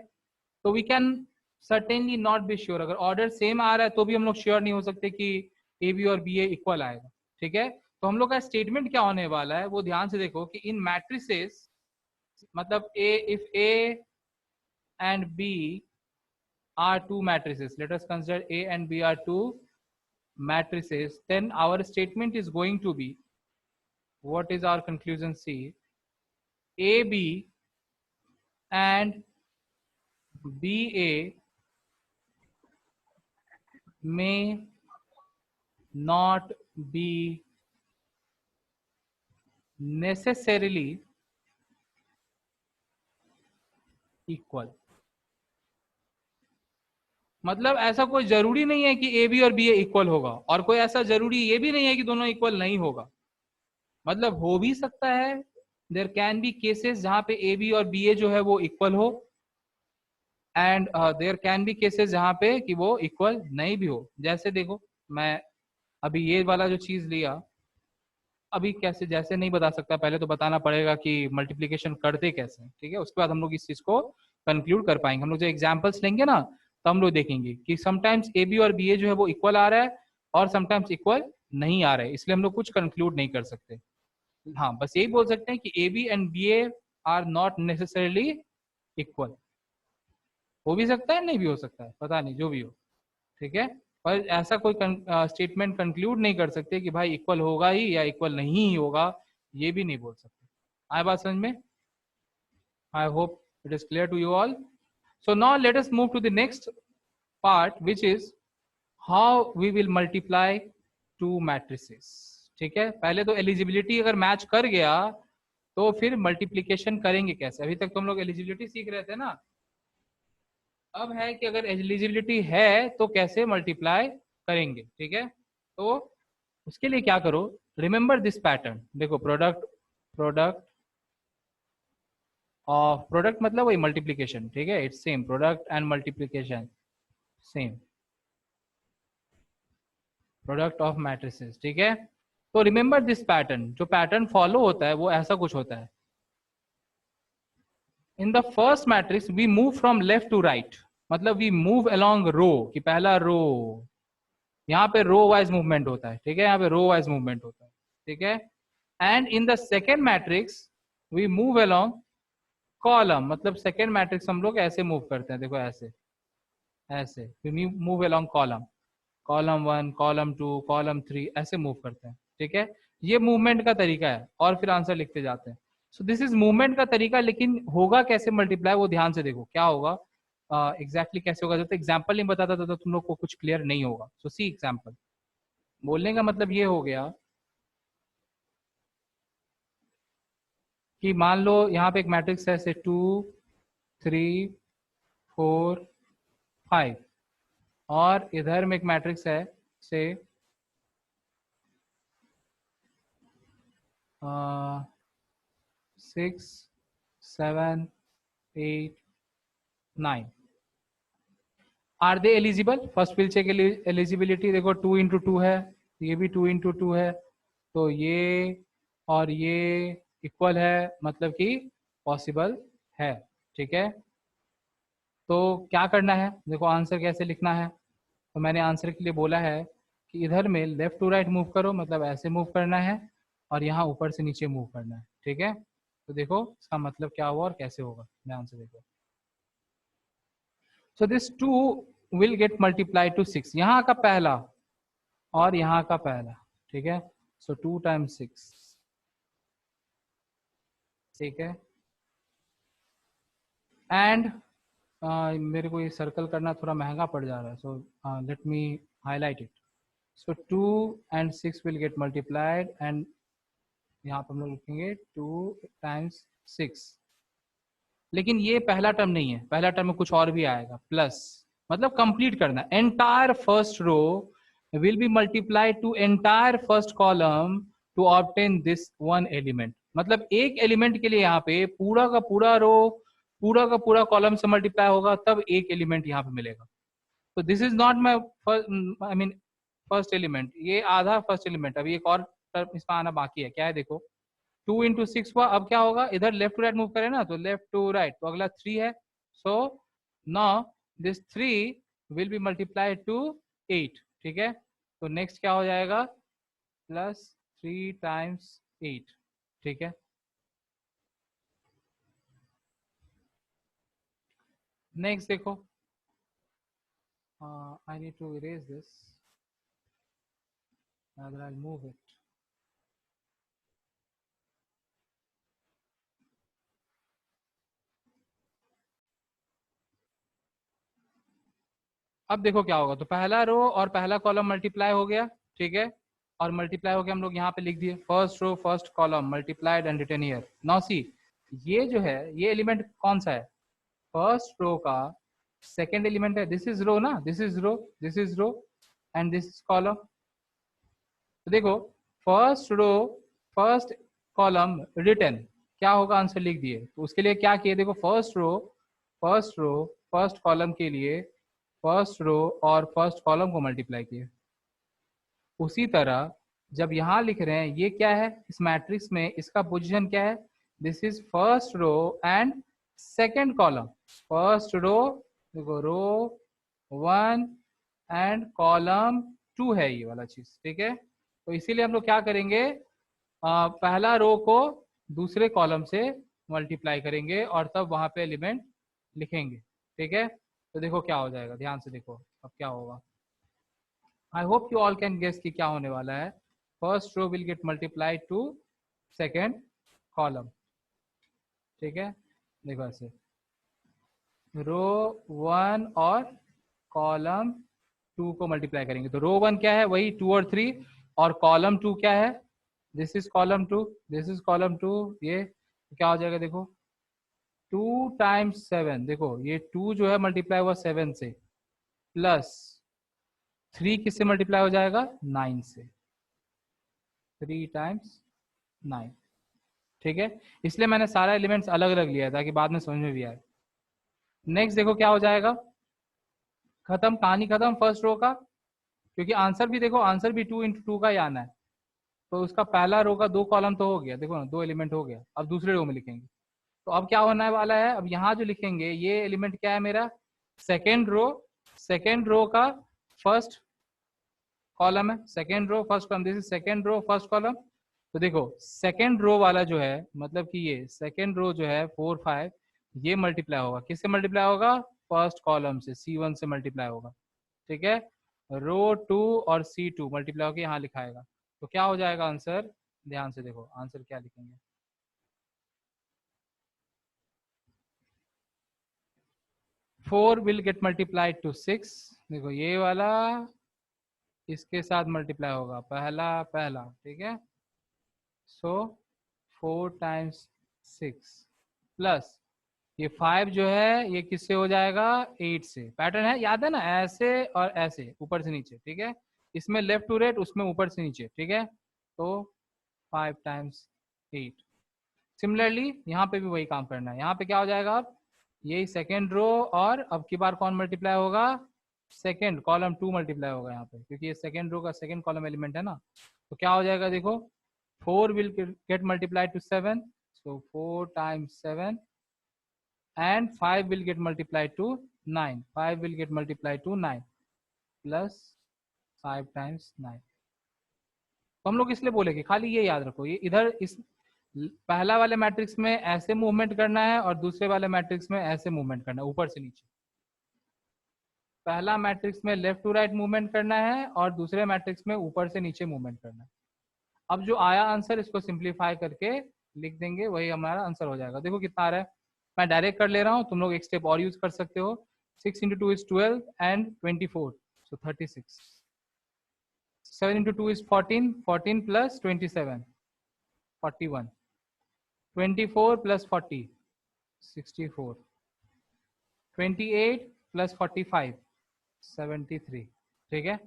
तो we can certainly not be sure. अगर ऑर्डर सेम आ रहा है तो भी हम लोग श्योर नहीं हो सकते कि ए बी और बी ए इक्वल आएगा। ठीक है, तो हम लोग का स्टेटमेंट क्या होने वाला है वो ध्यान से देखो कि इन मैट्रिसेस, मतलब A, if A and B are two matrices, let us consider A and B are two matrices, then our statement is going to be, what is our conclusion? C, A B and B A may not be necessarily equal। मतलब ऐसा कोई जरूरी नहीं है कि A B और B ए equal होगा, और कोई ऐसा जरूरी ये भी नहीं है कि दोनों इक्वल नहीं होगा। मतलब हो भी सकता है, देयर कैन बी केसेस जहां पे ए बी और बी ए जो है वो इक्वल हो, and there can be cases जहां पे कि वो इक्वल नहीं भी हो। जैसे देखो, मैं अभी ये वाला जो चीज लिया, अभी कैसे जैसे नहीं बता सकता, पहले तो बताना पड़ेगा कि मल्टीप्लीकेशन करते कैसे हैं। ठीक है, उसके बाद हम लोग इस चीज को कंक्लूड कर पाएंगे। हम लोग जो एग्जाम्पल्स लेंगे ना, तो हम लोग देखेंगे कि समटाइम्स ए बी और बी ए जो है वो इक्वल आ रहा है और समटाइम्स इक्वल नहीं आ रहा है, इसलिए हम लोग कुछ कंक्लूड नहीं कर सकते। हाँ, बस यही बोल सकते हैं कि A B and B A are not necessarily equal. हो भी सकता है, नहीं भी हो सकता है, पता नहीं, जो भी हो। ठीक है, पर ऐसा कोई स्टेटमेंट कंक्लूड नहीं कर सकते कि भाई इक्वल होगा ही या इक्वल नहीं ही होगा, ये भी नहीं बोल सकते। आए बात समझ में? I hope it is clear to you all. So now let us move to the next part, which is how we will multiply two matrices. ठीक है, पहले तो एलिजिबिलिटी अगर मैच कर गया तो फिर मल्टीप्लीकेशन करेंगे कैसे। अभी तक तो हम लोग एलिजिबिलिटी सीख रहे थे ना, अब है कि अगर एलिजिबिलिटी है तो कैसे मल्टीप्लाई करेंगे। ठीक है, तो उसके लिए क्या करो, रिमेंबर दिस पैटर्न। देखो, प्रोडक्ट प्रोडक्ट ऑफ, प्रोडक्ट मतलब वही मल्टीप्लीकेशन। ठीक है, it's same, product and multiplication same, product of matrices. ठीक है, तो रिमेंबर दिस पैटर्न, जो पैटर्न फॉलो होता है वो ऐसा कुछ होता है। In the first matrix we move from left to right, मतलब वी मूव अलोंग रो, कि पहला रो, यहाँ पे रो वाइज मूवमेंट होता है। ठीक है, यहाँ पे रो वाइज मूवमेंट होता है। ठीक है, and in the second matrix we move along column, मतलब सेकेंड मैट्रिक्स हम लोग ऐसे मूव करते हैं, देखो ऐसे। ऐसे move along column, column 1, column 2, column 3, ऐसे मूव करते हैं, ठीक है। ये मूवमेंट का तरीका है और फिर आंसर लिखते जाते हैं। सो दिस इज मूवमेंट का तरीका, लेकिन होगा कैसे मल्टीप्लाई वो ध्यान से देखो क्या होगा, एग्जैक्टली कैसे होगा। जब तक एग्जाम्पल नहीं बताता तो तुम लोग को कुछ क्लियर नहीं होगा। सो सी एग्जाम्पल, बोलने का मतलब ये हो गया कि मान लो यहाँ पे एक मैट्रिक्स है से 2, 3, 4, 5, और इधर में एक मैट्रिक्स है से 6, 7, 8, 9। Are they eligible? First will check eligibility. देखो 2 × 2 है, ये भी 2 × 2 है, तो ये और ये इक्वल है, मतलब कि पॉसिबल है, ठीक है। तो क्या करना है, देखो आंसर कैसे लिखना है। तो मैंने आंसर के लिए बोला है कि इधर में लेफ्ट टू राइट मूव करो, मतलब ऐसे मूव करना है, और यहाँ ऊपर से नीचे मूव करना है, ठीक है। तो देखो इसका मतलब क्या हुआ और कैसे होगा, मैं आंसर देखो। So this 2 will get multiply two 6, यहाँ का पहला और यहाँ का पहला, ठीक है। सो 2 × 6, ठीक है। एंड मेरे को ये सर्कल करना थोड़ा महंगा पड़ जा रहा है, so let me highlight it. So 2 and 6 will get multiplied, and यहाँ पर हम लोग लिखेंगे 2 × 6। लेकिन ये पहला टर्म नहीं है, पहला टर्म में कुछ और भी आएगा, प्लस, मतलब कंप्लीट करना। Entire first row will be multiplied to entire first column to obtain this one element. मतलब एक एलिमेंट के लिए यहाँ पे पूरा का पूरा रो, पूरा का पूरा कॉलम से मल्टीप्लाई होगा, तब एक एलिमेंट यहाँ पे मिलेगा। तो this is not my first, I mean first element, ये आधा फर्स्ट एलिमेंट। अभी एक और टर्म इसमें आना बाकी है, क्या है देखो। 2 × 6 हुआ, अब क्या होगा, इधर लेफ्ट टू राइट मूव करें ना, तो लेफ्ट टू राइट, तो अगला 3 है। So now this 3 will be multiplied to 8, ठीक है। तो नेक्स्ट क्या हो जाएगा, +3 × 8, ठीक है। नेक्स्ट देखो, I need to erase this, rather I'll move it. अब देखो क्या होगा, तो पहला रो और पहला कॉलम मल्टीप्लाई हो गया, ठीक है। और मल्टीप्लाई हो गया, हम लोग यहाँ पे लिख दिए first row first column multiplied and written here. Now see, ये जो है ये एलिमेंट कौन सा है, फर्स्ट रो का सेकेंड एलिमेंट है। दिस इज रो ना, this is row, this is row, and this is column. तो देखो first row first column written, क्या होगा, आंसर लिख दिए। तो उसके लिए क्या किए, देखो फर्स्ट रो फर्स्ट कॉलम के लिए फर्स्ट रो और फर्स्ट कॉलम को मल्टीप्लाई किए। उसी तरह जब यहाँ लिख रहे हैं, ये क्या है इस मैट्रिक्स में, इसका पोजीशन क्या है, this is first row and second column. First row, देखो रो 1 एंड कॉलम 2 है ये वाला चीज, ठीक है। तो इसीलिए हम लोग क्या करेंगे, पहला रो को दूसरे कॉलम से मल्टीप्लाई करेंगे और तब वहां पे एलिमेंट लिखेंगे, ठीक है। तो देखो क्या हो जाएगा, ध्यान से देखो अब क्या होगा। I hope you all can guess कि क्या होने वाला है। First row will get multiplied to second column, ठीक है। देखो ऐसे रो 1 और कॉलम 2 को मल्टीप्लाई करेंगे, तो रो 1 क्या है, वही 2 और 3, और कॉलम 2 क्या है, this is column 2, this is column 2। ये क्या हो जाएगा, देखो 2 × 7, देखो ये 2 जो है मल्टीप्लाई हुआ 7 से, प्लस 3 किससे मल्टीप्लाई हो जाएगा, 9 से, 3 × 9, ठीक है। इसलिए मैंने सारा एलिमेंट्स अलग अलग लिया ताकि बाद में समझ में भी आए। नेक्स्ट देखो क्या हो जाएगा, खत्म, कहानी खत्म फर्स्ट रो का, क्योंकि आंसर भी देखो, आंसर भी 2 × 2 का ही आना है। तो उसका पहला रो का 2 कॉलम तो हो गया, देखो ना 2 एलिमेंट हो गया। अब दूसरे रो में लिखेंगे, तो अब क्या होने वाला है, अब यहाँ जो लिखेंगे ये एलिमेंट क्या है मेरा, सेकेंड रो का फर्स्ट कॉलम है, second row first column, this is second row first column. तो देखो सेकेंड रो वाला जो है, मतलब कि ये सेकेंड रो जो है 4, 5, ये मल्टीप्लाई होगा, किससे मल्टीप्लाई होगा, फर्स्ट कॉलम से C1 से मल्टीप्लाई होगा, ठीक है। रो 2 और C2 मल्टीप्लाई होकर यहाँ लिखाएगा, तो क्या हो जाएगा आंसर, ध्यान से देखो आंसर क्या लिखेंगे। 4 विल गेट मल्टीप्लाइड टू 6, देखो ये वाला इसके साथ मल्टीप्लाई होगा, पहला पहला, ठीक है। सो 4 टाइम्स 6 प्लस ये 5 जो है ये किससे हो जाएगा, 8 से। पैटर्न है, याद है ना, ऐसे और ऐसे, ऊपर से नीचे, ठीक है। इसमें लेफ्ट टू राइट, उसमें ऊपर से नीचे, ठीक है। तो 5 टाइम्स 8। सिमिलरली यहाँ पे भी वही काम करना है। यहाँ पे क्या हो जाएगा, अब यही सेकेंड रो, और अब की बार कौन मल्टीप्लाई होगा, सेकेंड कॉलम 2 मल्टीप्लाई होगा यहाँ पे, क्योंकि ये सेकेंड रो का सेकेंड कॉलम एलिमेंट है ना। तो क्या हो जाएगा देखो, 4 will get multiplied to 7, so 4 times 7, and 5 will get multiplied to 9, 5 will get multiplied to 9 plus 5 times 9। तो हम लोग इसलिए बोले कि खाली ये याद रखो, ये इधर इस पहला वाले मैट्रिक्स में ऐसे मूवमेंट करना है और दूसरे वाले मैट्रिक्स में ऐसे मूवमेंट करना है, ऊपर से नीचे। पहला मैट्रिक्स में लेफ्ट टू राइट मूवमेंट करना है और दूसरे मैट्रिक्स में ऊपर से नीचे मूवमेंट करना है। अब जो आया आंसर, इसको सिंप्लीफाई करके लिख देंगे, वही हमारा आंसर हो जाएगा। देखो कितना आ रहा है, मैं डायरेक्ट कर ले रहा हूँ, तुम लोग एक स्टेप और यूज कर सकते हो। 6 into 2 is 12 and 24, so 36। 7 into 2 is 14, 14 plus 27, 41। 24 plus 40, 64। 28 plus 45, 73। ठीक है,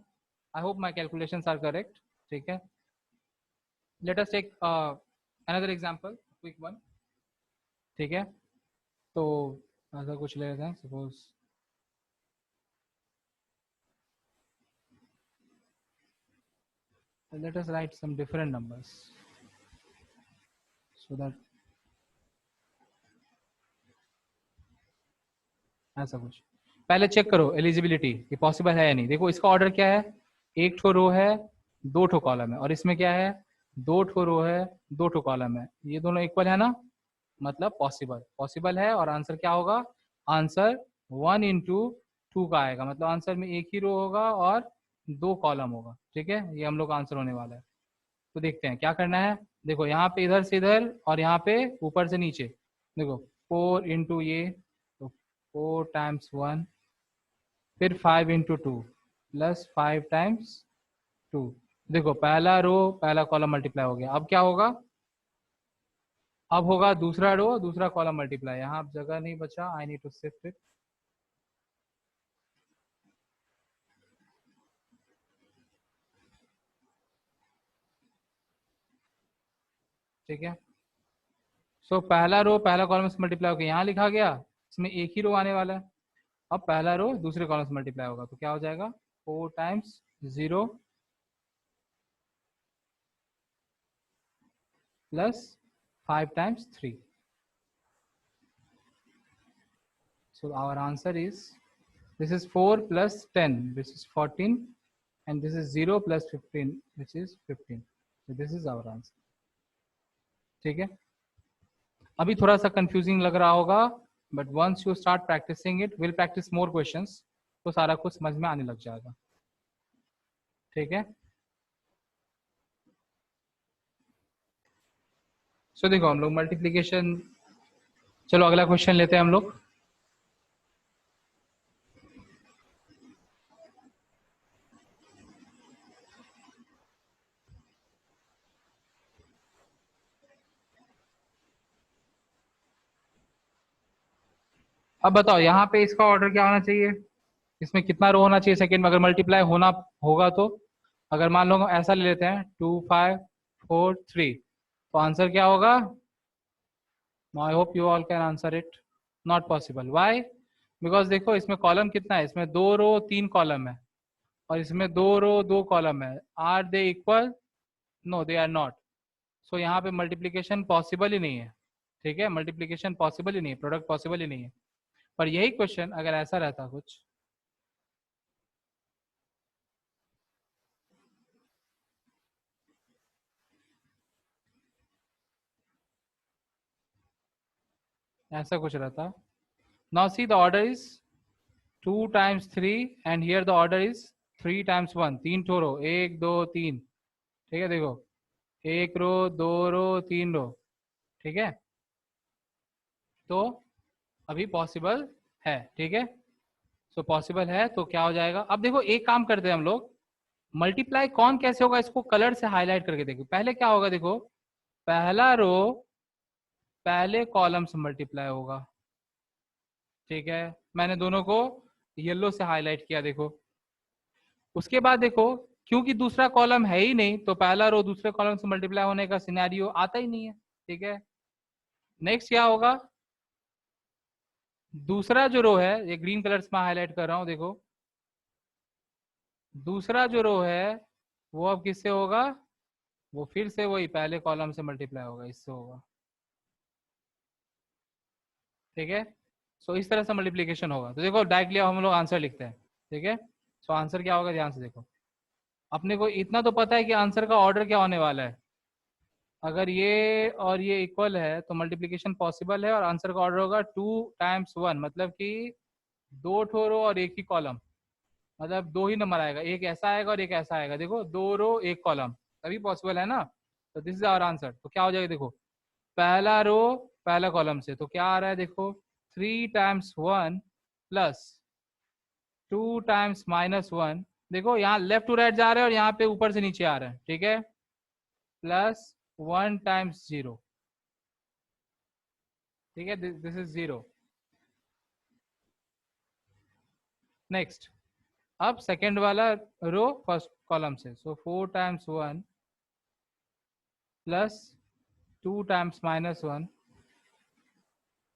I hope my calculations are correct, ठीक है। Let us take another example, quick one, ठीक है। तो ऐसा कुछ ले लेते हैं, suppose let us write some different numbers so that ऐसा कुछ पहले चेक करो एलिजिबिलिटी, ये पॉसिबल है या नहीं। देखो इसका ऑर्डर क्या है, एक ठो रो है, दो ठो कॉलम है, और इसमें क्या है, दो ठो रो है, दो ठो कॉलम है, ये दोनों इक्वल है ना, मतलब पॉसिबल, पॉसिबल है। और आंसर क्या होगा, आंसर 1 into 2 का आएगा, मतलब आंसर में एक ही रो होगा और दो कॉलम होगा, ठीक है। ये हम लोग का आंसर होने वाला है। तो देखते हैं क्या करना है। देखो यहाँ पे इधर से इधर और यहाँ पे ऊपर से नीचे, देखो 4 into ये, तो 4 times 1, फिर 5 into 2 प्लस 5 times 2। देखो पहला रो पहला कॉलम मल्टीप्लाई हो गया, अब क्या होगा, अब होगा दूसरा रो दूसरा कॉलम मल्टीप्लाई। यहाँ अब जगह नहीं बचा, I need to shift it, ठीक है। सो पहला रो पहला कॉलम से मल्टीप्लाई होकर यहाँ लिखा गया, इसमें एक ही रो आने वाला है। अब पहला रो दूसरे कॉलम से मल्टीप्लाई होगा, तो क्या हो जाएगा, 4 times 0 plus 5 times 3। So our answer is, this is 4 plus 10, this is 14, and this is 0 plus 15, which is 15। So this is our answer, ठीक है। अभी थोड़ा सा कंफ्यूजिंग लग रहा होगा, but once you start practising it, will practice more questions, तो सारा कुछ समझ में आने लग जाएगा, ठीक है। सो देखो हम लोग मल्टीप्लीकेशन, चलो अगला क्वेश्चन लेते हैं हम लोग। अब बताओ यहाँ पे इसका ऑर्डर क्या होना चाहिए, इसमें कितना रो होना चाहिए सेकंड में, अगर मल्टीप्लाई होना होगा तो। अगर मान लो हम ऐसा ले लेते हैं 2 5 4 3, तो आंसर क्या होगा, I hope you all can answer it. Not possible, why, because देखो इसमें कॉलम कितना है, इसमें दो रो तीन कॉलम है, और इसमें दो रो दो कॉलम है। Are they equal, no they are not. So यहाँ पे मल्टीप्लीकेशन पॉसिबल ही नहीं है, ठीक है, मल्टीप्लीकेशन पॉसिबल ही नहीं है, प्रोडक्ट पॉसिबल ही नहीं है। पर यही क्वेश्चन अगर ऐसा रहता कुछ, ऐसा कुछ रहता, now see the order is 2 times 3 and here the order is 3 times 1, 3 ठो रो, 1 2 3, ठीक है। देखो 1 रो 2 रो 3 रो, ठीक है। तो अभी पॉसिबल है, ठीक है। सो पॉसिबल है तो क्या हो जाएगा, अब देखो एक काम करते हैं हम लोग, मल्टीप्लाई कौन कैसे होगा इसको कलर से हाईलाइट करके देखो। पहले क्या होगा, देखो पहला रो पहले कॉलम से मल्टीप्लाई होगा, ठीक है। मैंने दोनों को येलो से हाईलाइट किया, देखो। उसके बाद देखो क्योंकि दूसरा कॉलम है ही नहीं तो पहला रो दूसरे कॉलम से मल्टीप्लाई होने का सिनेरियो आता ही नहीं है, ठीक है। नेक्स्ट क्या होगा, दूसरा जो रो है, ये ग्रीन कलर से मैं हाईलाइट कर रहा हूं, देखो दूसरा जो रो है वो अब किससे होगा, वो फिर से वही पहले कॉलम से मल्टीप्लाई होगा, इससे होगा, ठीक है। सो इस तरह से मल्टीप्लीकेशन होगा। तो देखो डायरेक्टली हम लोग आंसर लिखते हैं, ठीक है। सो आंसर क्या होगा, ध्यान से देखो। अपने को इतना तो पता है कि आंसर का ऑर्डर क्या होने वाला है। अगर ये और ये इक्वल है तो मल्टीप्लीकेशन पॉसिबल है और आंसर का ऑर्डर होगा 2 times 1, मतलब कि दो ठो रो और एक ही कॉलम, मतलब दो ही नंबर आएगा, एक ऐसा आएगा और एक ऐसा आएगा। देखो दो रो एक कॉलम, तभी पॉसिबल है ना। तो दिस इज आवर आंसर। तो क्या हो जाएगा, देखो पहला रो पहला कॉलम से, तो क्या आ रहा है, देखो 3 times 1 प्लस 2 times -1। देखो यहाँ लेफ्ट टू राइट जा रहे हैं और यहाँ पे ऊपर से नीचे आ रहे हैं, ठीक है। प्लस 1 times 0, ठीक है। This is 0। नेक्स्ट, अब सेकेंड वाला रो फर्स्ट कॉलम से, सो 4 times 1 plus 2 times -1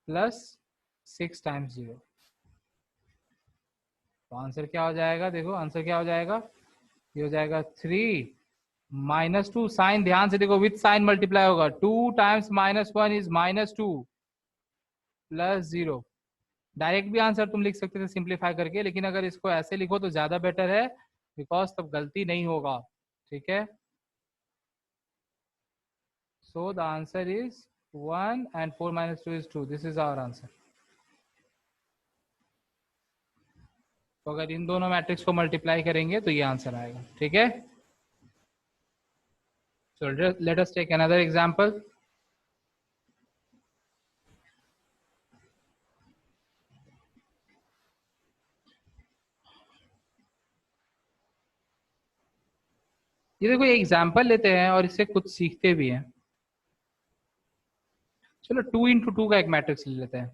plus 6 times 0। तो आंसर क्या हो जाएगा, देखो आंसर क्या हो जाएगा, ये हो जाएगा 3 -2, साइन ध्यान से देखो, विथ साइन मल्टीप्लाई होगा। 2 times -1 इज -2 प्लस 0। डायरेक्ट भी आंसर तुम लिख सकते थे सिंप्लीफाई करके, लेकिन अगर इसको ऐसे लिखो तो ज्यादा बेटर है, बिकॉज तब गलती नहीं होगा, ठीक है। So the answer is 1 and 4 - 2 is 2। This is our answer. तो अगर इन दोनों मैट्रिक्स को मल्टीप्लाई करेंगे तो ये आंसर आएगा, ठीक है। So let us take another example. ये देखो ये एग्जाम्पल लेते हैं और इससे कुछ सीखते भी हैं। चलो 2 × 2 का एक मैट्रिक्स ले लेते हैं।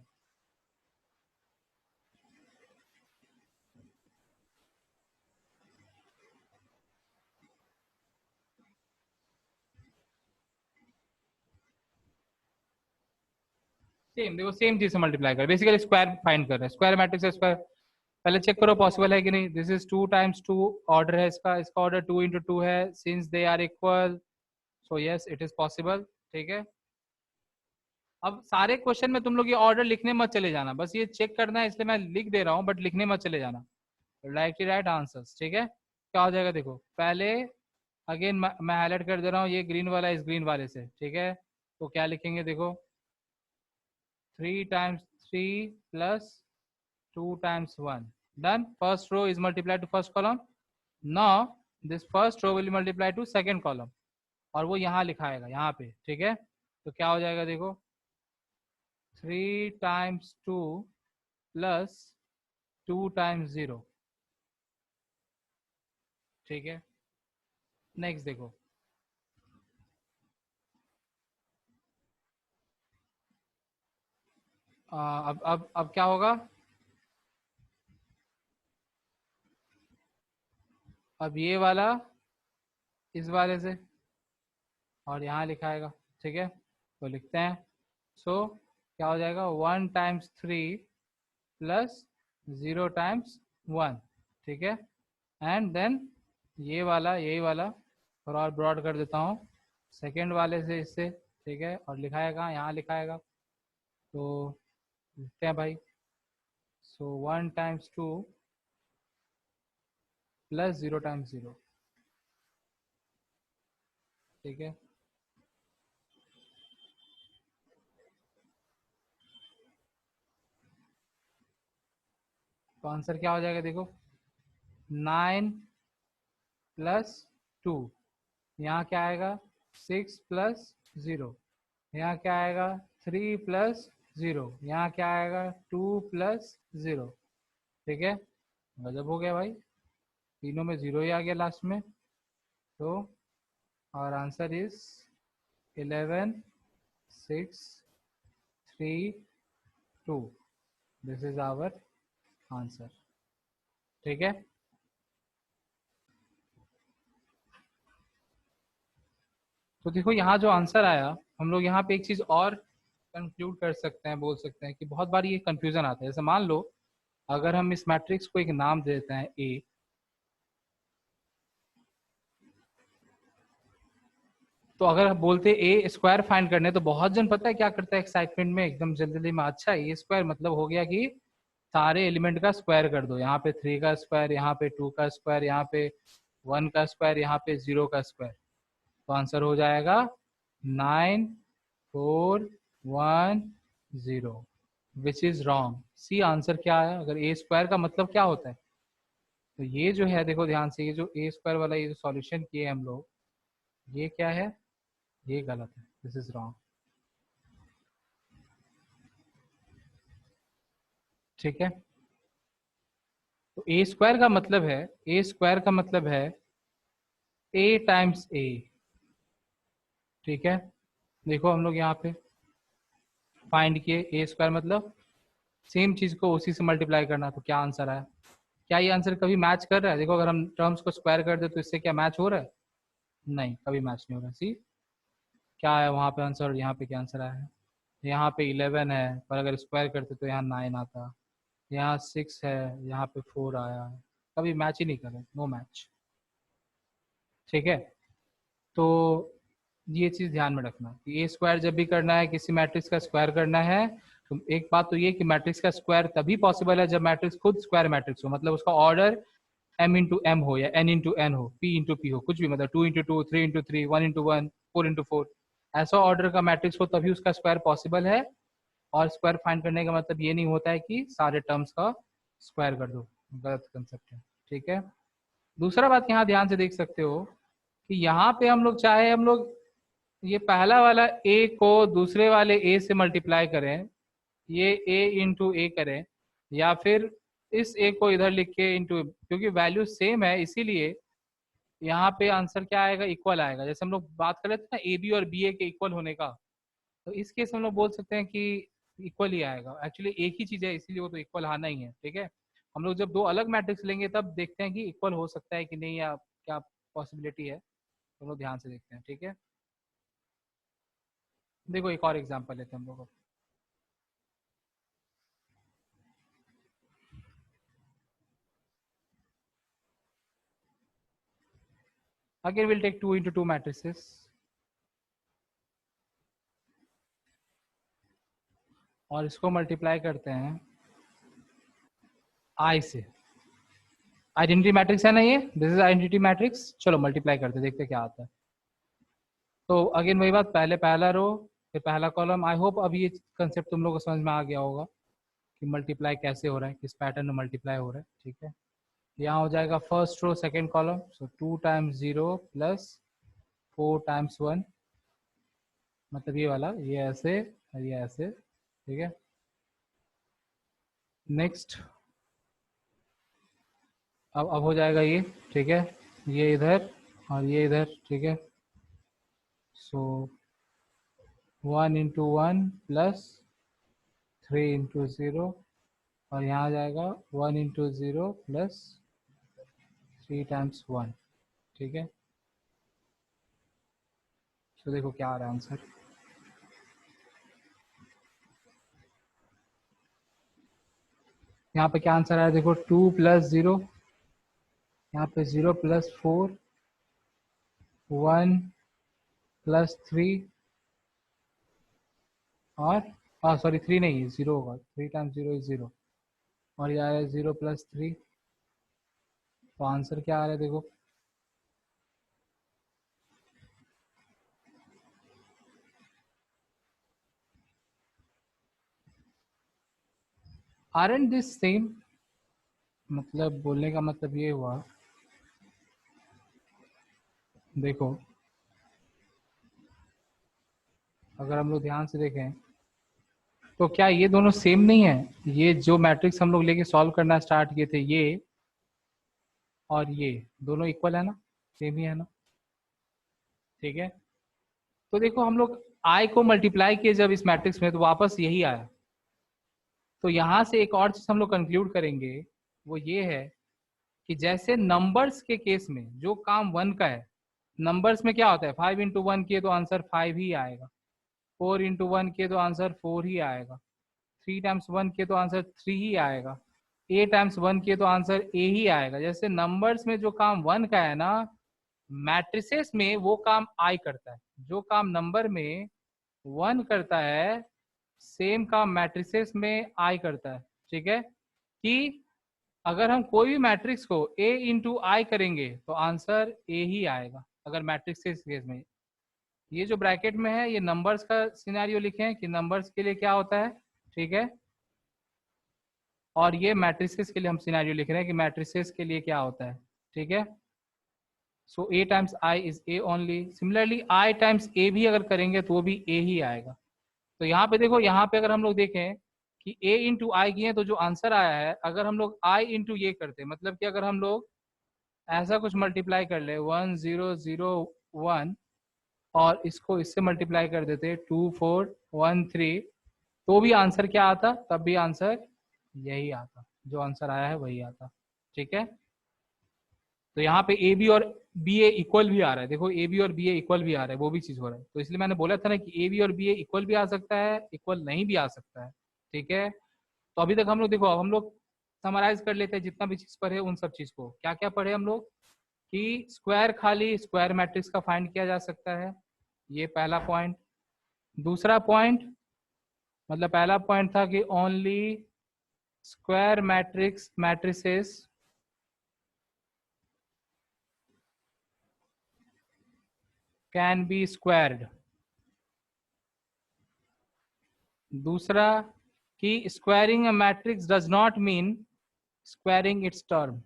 सेम देखो, सेम चीज से मल्टीप्लाई कर, बेसिकली स्क्वायर फाइंड कर रहे हैं। स्क्वायर मैट्रिक्स है, स्क्वायर पहले चेक करो पॉसिबल है कि नहीं। दिस इज 2 times 2 ऑर्डर है इसका, इसका ऑर्डर 2 × 2 है, since they are equal, so yes it is possible, ठीक है। अब सारे क्वेश्चन में तुम लोग ये ऑर्डर लिखने मत चले जाना, बस ये चेक करना है, इसलिए मैं लिख दे रहा हूँ, बट लिखने मत चले जाना। डायरेक्टली राइट आंसर्स, ठीक है। क्या हो जाएगा, देखो पहले अगेन मैं हाईलाइट कर दे रहा हूँ, ये ग्रीन वाला इस ग्रीन वाले से, ठीक है। तो क्या लिखेंगे, देखो 3 times 3 plus 2 times 1, done। first row is multiplied to first column, now this first row will multiply to second column, और वो यहाँ लिखाएगा यहाँ पे, ठीक है। तो क्या हो जाएगा, देखो 3 times 2 प्लस 2 times 0, ठीक है। नेक्स्ट देखो, अब क्या होगा, अब ये वाला इस वाले से और यहाँ लिखाएगा, ठीक है। तो लिखते हैं, सो क्या हो जाएगा, 1 times 3 प्लस 0 times 1, ठीक है। एंड देन ये वाला यही वाला थोड़ा और ब्रॉड कर देता हूँ, सेकेंड वाले से इससे, ठीक है। और लिखाएगा यहाँ लिखाएगा, तो लिखते हैं भाई, सो 1 times 2 प्लस 0 times 0, ठीक है। तो आंसर क्या हो जाएगा देखो, 9 + 2, यहाँ क्या आएगा 6 + 0, यहाँ क्या आएगा 3 + 0, यहाँ क्या आएगा 2 + 0। ठीक है, गजब हो गया भाई, तीनों में जीरो ही आ गया लास्ट में। तो और answer is 11 6 3 2, this is our answer. ठीक है, तो देखो यहाँ जो आंसर आया, हम लोग यहाँ पे एक चीज और कंक्लूड कर सकते हैं, बोल सकते हैं कि बहुत बार ये कंफ्यूजन आता है। जैसे मान लो अगर हम इस मैट्रिक्स को एक नाम देते हैं ए, तो अगर हम बोलते ए स्क्वायर फाइंड करने, तो बहुत जन पता है क्या करता है एक्साइटमेंट में एकदम जल्दी जल्दी में, अच्छा ए स्क्वायर मतलब हो गया कि सारे एलिमेंट का स्क्वायर कर दो, यहाँ पे 3 का स्क्वायर, यहाँ पे 2 का स्क्वायर, यहाँ पे 1 का स्क्वायर, यहाँ पे 0 का स्क्वायर। तो आंसर हो जाएगा 9 4 1 0, which is wrong. See answer क्या है, अगर ए स्क्वायर का मतलब क्या होता है, तो ये जो है देखो ध्यान से, ये जो ए स्क्वायर वाला ये जो सॉल्यूशन किए हम लोग, ये क्या है, ये गलत है, दिस इज रॉन्ग। ठीक है, तो ए स्क्वायर का मतलब है, ए स्क्वायर का मतलब है ए टाइम्स ए। ठीक है, देखो हम लोग यहाँ पे फाइंड किए ए स्क्वायर मतलब सेम चीज को उसी से मल्टीप्लाई करना, तो क्या आंसर आया, क्या ये आंसर कभी मैच कर रहा है? देखो अगर हम टर्म्स को स्क्वायर कर दे तो इससे क्या मैच हो रहा है? नहीं, कभी मैच नहीं हो रहा। सी क्या है वहां पे आंसर, यहाँ पे क्या आंसर आया है, यहाँ पे 11 है, पर अगर स्क्वायर करते तो यहाँ 9 आता, यहाँ 6 है, यहाँ पे 4 आया, कभी मैच ही नहीं कर रहे, नो मैच। ठीक है, तो ये चीज ध्यान में रखना कि ए स्क्वायर जब भी करना है, किसी मैट्रिक्स का स्क्वायर करना है, तो एक बात तो ये कि मैट्रिक्स का स्क्वायर तभी पॉसिबल है जब मैट्रिक्स खुद स्क्वायर मैट्रिक्स हो, मतलब उसका ऑर्डर m×m हो या n×n हो, p×p हो, कुछ भी, मतलब 2×2, 3×3, 1×1, 4×4, ऐसा ऑर्डर का मैट्रिक्स हो तभी उसका स्क्वायर पॉसिबल है। और स्क्वायर फाइंड करने का मतलब ये नहीं होता है कि सारे टर्म्स का स्क्वायर कर दो, गलत कंसेप्ट है। ठीक है, दूसरा बात यहाँ ध्यान से देख सकते हो कि यहाँ पे हम लोग चाहे हम लोग ये पहला वाला ए को दूसरे वाले ए से मल्टीप्लाई करें, ये ए इंटू ए करें, या फिर इस ए को इधर लिख के इंटू, क्योंकि वैल्यू सेम है इसीलिए यहाँ पे आंसर क्या आएगा, इक्वल आएगा। जैसे हम लोग बात कर रहे थे ना ए बी और बी ए के इक्वल होने का, तो इस केस में हम लोग बोल सकते हैं कि इक्वल ही आएगा, एक्चुअली एक ही चीज है इसीलिए वो तो इक्वल आना ही है। ठीक है, हम लोग जब दो अलग मैट्रिक्स लेंगे तब देखते हैं कि इक्वल हो सकता है कि नहीं, या क्या पॉसिबिलिटी है, तो हम लोग ध्यान से देखते हैं। ठीक है, देखो एक और एग्जांपल लेते हैं हम लोग। अगेन विल टेक 2×2 मैट्रिसेस, और इसको मल्टीप्लाई करते हैं आई से। आइडेंटिटी मैट्रिक्स है ना ये, दिस इज आइडेंटिटी मैट्रिक्स, चलो मल्टीप्लाई करते हैं, देखते हैं क्या आता है। तो अगेन वही बात, पहले पहला रो फिर पहला कॉलम। आई होप अब ये कंसेप्ट तुम लोग को समझ में आ गया होगा कि मल्टीप्लाई कैसे हो रहा है, किस पैटर्न में मल्टीप्लाई हो रहा है। ठीक है, यहाँ हो जाएगा फर्स्ट रो सेकंड कॉलम, सो 2×0 प्लस 4×1, मतलब ये वाला, ये ऐसे और ये ऐसे। ठीक है, नेक्स्ट अब हो जाएगा ये। ठीक है, ये इधर और ये इधर। ठीक है, सो 1×1 प्लस 3×0, और यहाँ आ जाएगा 1×0 प्लस 3×1। ठीक है, तो देखो क्या आ रहा है आंसर, यहाँ पे क्या आंसर आया देखो, 2+0, यहाँ पे 0+4, 1+3, और सॉरी 3 नहीं, 0 होगा, 3×0 = 0, और ये आ रहा है 0+3। तो आंसर क्या आ रहा है देखो, आर एंड दिस सेम, मतलब बोलने का मतलब ये हुआ, देखो अगर हम लोग ध्यान से देखें तो क्या ये दोनों सेम नहीं है? ये जो मैट्रिक्स हम लोग लेके सॉल्व करना स्टार्ट किए थे, ये और ये दोनों इक्वल है ना, सेम ही है ना? ठीक है, तो देखो हम लोग आई को मल्टीप्लाई किए जब इस मैट्रिक्स में तो वापस यही आया। तो यहां से एक और चीज हम लोग कंक्लूड करेंगे, वो ये है कि जैसे नंबर्स के केस में जो काम 1 का है, नंबर्स में क्या होता है, 5 इंटू 1 किए तो आंसर 5 ही आएगा, 4 इंटू 1 किए तो आंसर 4 ही आएगा, 3 टाइम्स 1 किए तो आंसर 3 ही आएगा, ए टाइम्स 1 किए तो आंसर ए ही आएगा। जैसे नंबर्स में जो काम 1 का है ना, मैट्रिसेस में वो काम आई करता है। जो काम नंबर में 1 करता है, सेम काम मैट्रिसेस में आई करता है। ठीक है, कि अगर हम कोई भी मैट्रिक्स को ए इंटू आई करेंगे तो आंसर ए ही आएगा। अगर मैट्रिक्स के केस में, ये जो ब्रैकेट में है ये नंबर्स का सिनेरियो लिखे हैं कि नंबर्स के लिए क्या होता है। ठीक है, और ये मैट्रिसेस के लिए हम सिनेरियो लिख रहे हैं कि मैट्रिसेस के लिए क्या होता है। ठीक है, so A times I is A only. Similarly I times A भी अगर करेंगे तो वो भी ए ही आएगा। तो यहाँ पे देखो, यहाँ पे अगर हम लोग देखें कि a इंटू आई किए तो जो आंसर आया है, अगर हम लोग i इंटू ये करते, मतलब कि अगर हम लोग ऐसा कुछ मल्टीप्लाई कर ले 1001 और इसको इससे मल्टीप्लाई कर देते 2413, तो भी आंसर क्या आता? तब भी आंसर यही आता, जो आंसर आया है वही आता। ठीक है, तो यहाँ पे ए बी और बी ए इक्वल भी आ रहा है। देखो ए बी और बी ए इक्वल भी आ रहा है, वो भी चीज हो रहा है। तो इसलिए मैंने बोला था ना कि ए बी और बी ए इक्वल भी आ सकता है, इक्वल नहीं भी आ सकता है। ठीक है, तो अभी तक हम लोग देखो, अब हम लोग समराइज कर लेते हैं जितना भी चीज पढ़े उन सब चीज को। क्या क्या पढ़े हम लोग? कि स्क्वायर खाली स्क्वायर मैट्रिक्स का फाइंड किया जा सकता है, ये पहला पॉइंट। दूसरा पॉइंट, मतलब पहला पॉइंट था कि only square matrix matrices can be squared. दूसरा कि squaring a matrix does not mean squaring it's term.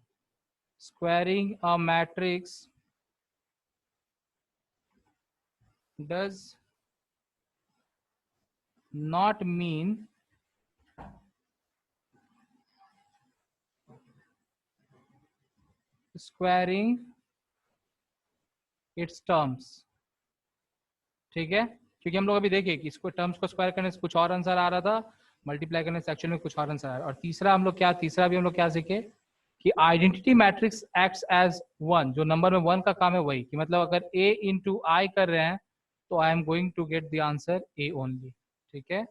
Squaring a matrix does not mean squaring its terms। ठीक है, क्योंकि हम लोग अभी देखे कि इसको टर्म्स को स्क्वायर करने से कुछ और आंसर आ रहा था, मल्टीप्लाई करने से एक्चुअल में कुछ और आंसर आ रहा है। और तीसरा हम लोग क्या, तीसरा भी हम लोग क्या सीखे कि आइडेंटिटी मैट्रिक्स एक्ट्स एज 1। जो नंबर में 1 का काम है वही, कि मतलब अगर a इंटू आई कर रहे हैं तो I am going to get the answer a only. ठीक है,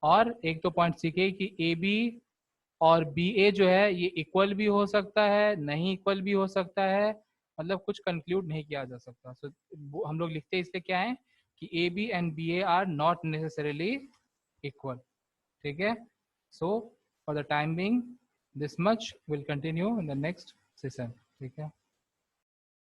और एक तो पॉइंट सीखे कि ए बी और बी ए जो है ये इक्वल भी हो सकता है, नहीं इक्वल भी हो सकता है, मतलब कुछ कंक्लूड नहीं किया जा सकता। so, हम लोग लिखते हैं इसलिए क्या है कि A B and B A are not necessarily equal. ठीक है, so for the time being this much, will continue in the next session. ठीक है।